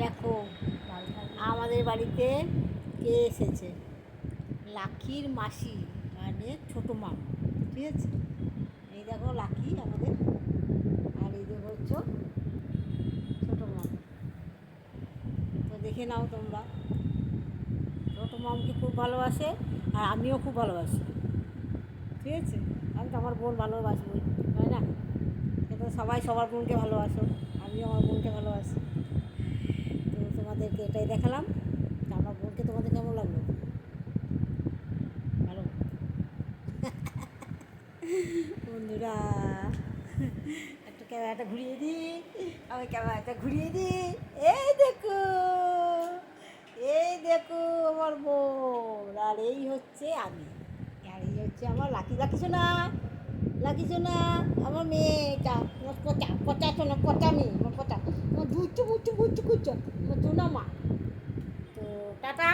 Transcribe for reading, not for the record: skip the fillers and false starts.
দেখো আমাদের বাড়িতে কে এসেছে, লাকির মাসি মানে ছোটো মাম, ঠিক আছে। এই দেখো লাকি আমাদের, আর এই দেখো হচ্ছে ছোটো মাম। তো দেখে নাও তোমরা, ছোটো মামকে খুব ভালোবাসে আর আমিও খুব ভালোবাসি, ঠিক আছে। আমি তো আমার বোন ভালোবাসবই, তাই না? সেটা সবাই সবার বোনকে ভালোবাসো, আমিও আমার বোনকে ভালোবাসি। তো তোমাদেরকে এটাই দেখালাম। আমার বোনকে তোমাদের কেমন লাগলো? ভালো বন্ধুরা, একটু ক্যামেরাটা ঘুরিয়ে দিই, আমি ক্যামেরাটা ঘুরিয়ে দিই। এই দেখো, এই দেখো আমার বোন, আর এই হচ্ছে আমি, আর এই হচ্ছে আমার লাকি। লাকি শোনা, লাকি শোনা, আমার মেয়েটা, আমার পচা পচা শোনা, পচা মেয়ে, আমার পচা, আমার বুচ্চু বুচ্চু বুচ্চু কুচ্চু, আমার শোনা মা। তো টাটা।